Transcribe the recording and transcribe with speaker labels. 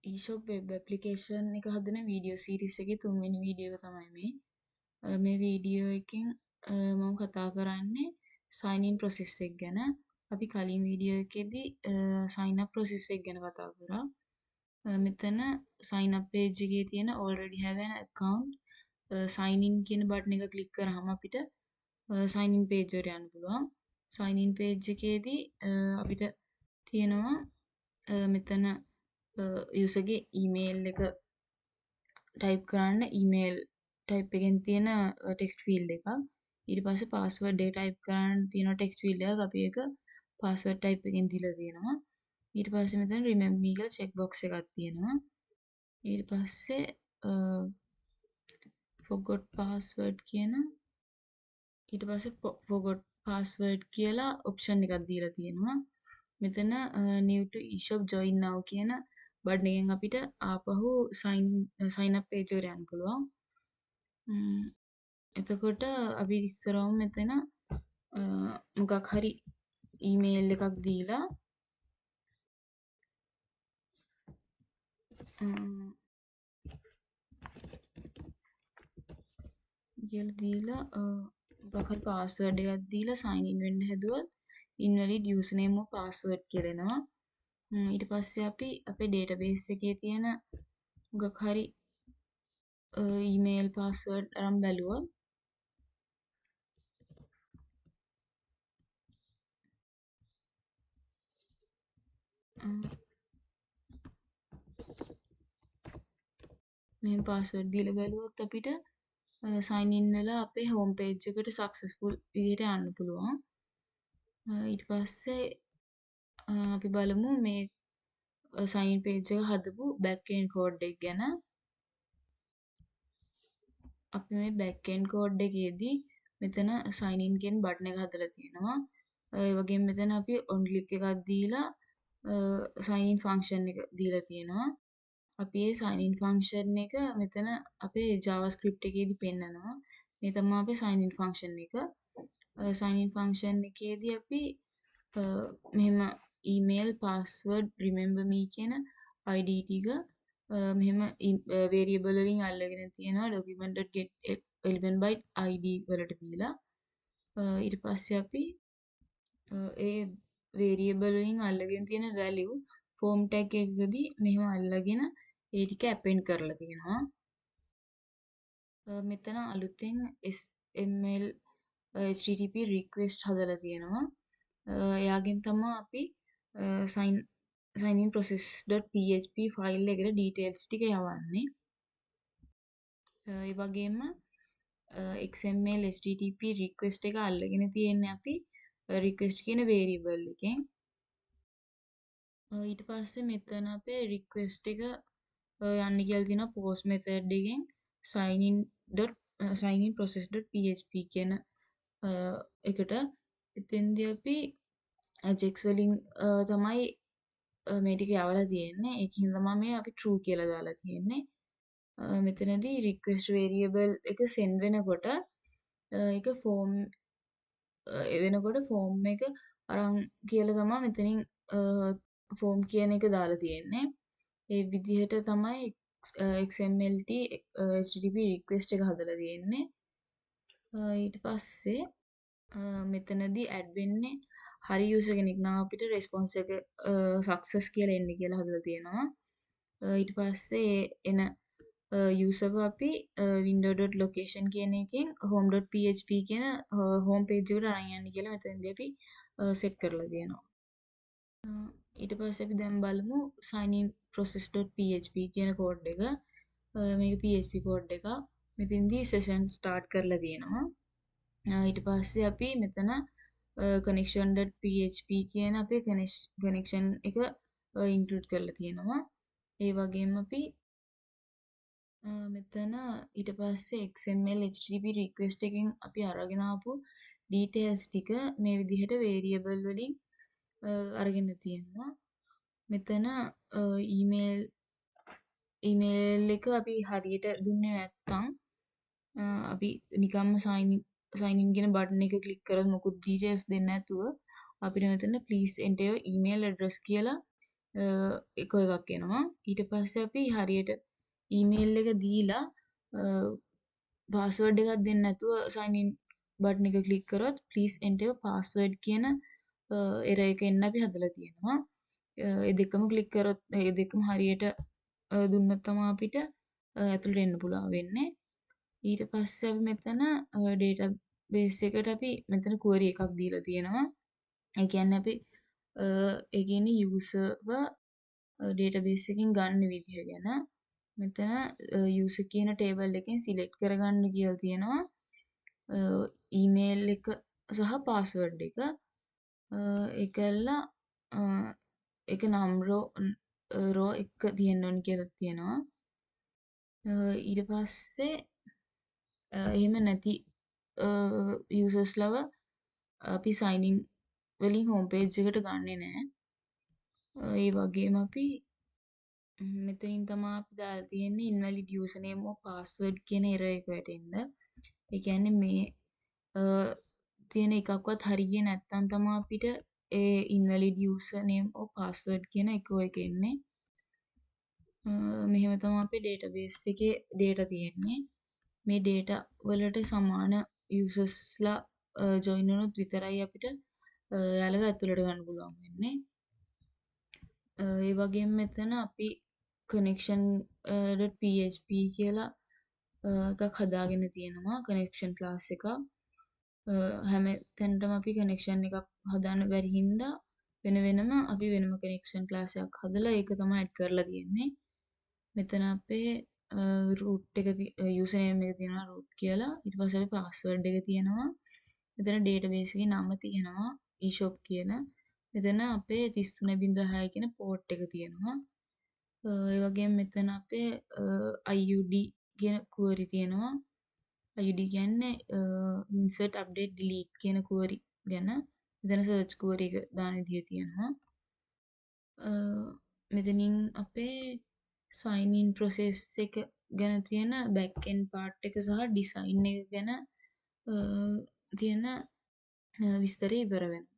Speaker 1: eShop web application එක හදන video series එකේ 3 වෙනි වීඩියෝ එක තමයි මේ. මේ වීඩියෝ එකෙන් මම කතා කරන්නේ sign in process එක ගැන. අපි කලින් වීඩියෝ එකේදී sign up process එක ගැන කතා කරා. මෙතන sign up page එකේ තියෙන already have an account sign in කියන බටන් එක ක්ලික් කරාම අපිට sign in page එකට යන්න පුළුවන්. sign in page එකේදී අපිට තියෙනවා මෙතන user ගේ email එක type කරන්න email type එකෙන් තියෙන text field එකක්. ඊට පස්සේ password එක type කරන්න තියෙන text field එකක්. අපි ඒක password type එකෙන් දීලා තියෙනවා. ඊට පස්සේ මෙතන remember me කියලා check box එකක් තියෙනවා. ඊට පස්සේ forgot password කියන ඊට පස්සේ forgot password කියලා option එකක් දීලා තියෙනවා. මෙතන new to eShop join now කියන බටන් එකෙන් අපිට ආපහු sign up page එකට යන්න පුළුවන්. එතකොට අපි ඉස්සරවම මෙතන මොකක් හරි email එකක් දීලා මොකක් හරි password එකක් දීලා sign in වෙන්න හැදුවොත් invalid username or password කියලා එනවා. ඊට පස්සේ අපි අපේ database එකේ තියෙන මොකක් හරි email password අරන් බැලුවොත් මේ password දීලා බැලුවොත් අපිට sign in වෙලා අපේ home page එකට successful විදිහට යන්න පුළුවන්. ඊට පස්සේ අපි බලමු මේ sign in page එක හදපු back end code එක ගැන. අපි මේ back end code එකේදී මෙතන sign in කියන බටන් එක හදලා තියෙනවා. ඒ වගේම මෙතන අපි on click එකක් දීලා sign in function එක දීලා තියෙනවා. අපි මේ sign in function එක මෙතන අපේ JavaScript එකේදී පෙන්නනවා. මේ තමයි අපේ sign in function එක. sign in function එකේදී අපි මෙහෙම email password remember me කියන id ටික මෙහෙම variable වලින් අල්ලගෙන තියෙනවා document.get11 byte id වලට දීලා ඊට පස්සේ අපි ඒ variable වලින් අල්ලගෙන තියෙන value form tag එකකදී මෙහෙම අල්ලගෙන ඒ ටික append කරලා තියෙනවා. මෙතන අලුතෙන් SML HTTP request හදලා තියෙනවා. එයාගෙන් තමයි අපි sign in process.php ෆයිල් එකට details ටික යවන්නේ. ඒ වගේම XML HTTP request එක අල්ලගෙන තියෙන්නේ අපි request කියන variable එකෙන්. ඊට පස්සේ මෙතන අපේ request එක යන්න කියලා තියෙනවා post method එකෙන් sign in process.php කියන එකට. එතෙන්දී අපි ajax වලින් තමයි මේ ටික යවලා තියෙන්නේ. ඒකින් තමයි මේ අපි true කියලා දාලා තියෙන්නේ. මෙතනදී request variable එක send වෙනකොට ඒක form එක අරන් කියලා තමයි මෙතනින් form කියන එක දාලා තියෙන්නේ. ඒ විදිහට තමයි XMLT HTTP request එක හදලා තියෙන්නේ. ඊට පස්සේ මෙතනදී add වෙන්නේ හරි user කෙනෙක් නම් අපිට response එක success කියලා එන්නේ කියලා හදලා තියෙනවා. ඊට පස්සේ එන user අපි window.location කියන එකෙන් home.php කියන home page එකට අරන් යන්න කියලා මෙතනදී අපි set කරලා තියෙනවා. ඊට පස්සේ අපි දැන් බලමු sign in process.php කියන code එක. මේක PHP code එකක්. මෙතෙන්දී session start කරලා තියෙනවා. ඊට පස්සේ අපි මෙතන connection.php කියන අපේ connection එක include කරලා තියෙනවා. ඒ වගේම අපි මෙතන ඊට පස්සේ XML HTTP request එකෙන් අපි අරගෙන ආපු details ටික මේ විදිහට variable වලින් අරගෙන තියෙනවා. මෙතන email එක අපි හරියට දුන්නේ නැත්නම් අපි නිකම්ම sign in කියන බටන් එක ක්ලික් කරලා මොකුත් details දෙන්නේ නැතුව අපිට මෙතන please enter your email address කියලා එක එකක් එනවා. ඊට පස්සේ අපි හරියට ඊමේල් එක දීලා පාස්වර්ඩ් එකක් දෙන්නේ නැතුව sign in බටන් එක ක්ලික් කරොත් please enter your password කියන error එක එන්න අපි හදලා තියෙනවා. ඒ දෙකම ක්ලික් කරොත් ඒ දෙකම හරියට දුන්නොත් තමයි අපිට ඇතුළට එන්න පුළුවන් වෙන්නේ. ඊට පස්සේ අපි මෙතන database එකට අපි මෙතන query එකක් දීලා තියෙනවා. ඒ කියන්නේ අපි ඒ කියන්නේ userව database එකෙන් ගන්න විදිහ ගැන මෙතන user කියන table එකෙන් select කරගන්න කියලා තියෙනවා. email එක සහ password එක. ඒකල්ලා ඒක නම් row එක තියෙන්න ඕනි කියලා තියෙනවා. ඊට පස්සේ එහෙම නැති users ලව අපි sign in වලින් home page එකට ගන්නෙ නෑ. ඒ වගේම අපි මෙතනින් තමයි අපි දාලා තියෙන්නේ invalid username or password කියන error එක වැටෙන්න. ඒ කියන්නේ මේ තියෙන එකක්වත් හරි ගියේ නැත්නම් තමයි අපිට ඒ invalid username or password කියන echo එක එන්නේ. මෙහෙම තමයි අපේ database එකේ data තියෙන්නේ. මේ data වලට සමාන usersලා join වුණොත් විතරයි අපිට යාළුව ඇතුළට ගන්න පුළුවන් වෙන්නේ. ඒ වගේම මෙතන අපි connection.php කියලා එකක් හදාගෙන තියෙනවා connection class එකක්. හැම තැනටම අපි connection එකක් හදාන්න බැරි හින්දා වෙන වෙනම අපි වෙනම connection class එකක් හදලා ඒක තමයි add කරලා තියෙන්නේ. මෙතන අපේ root එක username එක තියෙනවා root කියලා. ඊට පස්සේ අපි password එක තියෙනවා. මෙතන database එකේ නම තියෙනවා eShop කියන. මෙතන අපේ 33.6 කියන port එක තියෙනවා. ඒ වගේම මෙතන අපේ IUD කියන query තියෙනවා. IUD කියන්නේ insert update delete කියන query ගැන. මෙතන search query එක දාන විදිය තියෙනවා. මෙතනින් අපේ sign in process එක ගැන තියෙන back end part එක සහ design එක ගැන තියෙන විස්තරය ඉවර වෙනවා.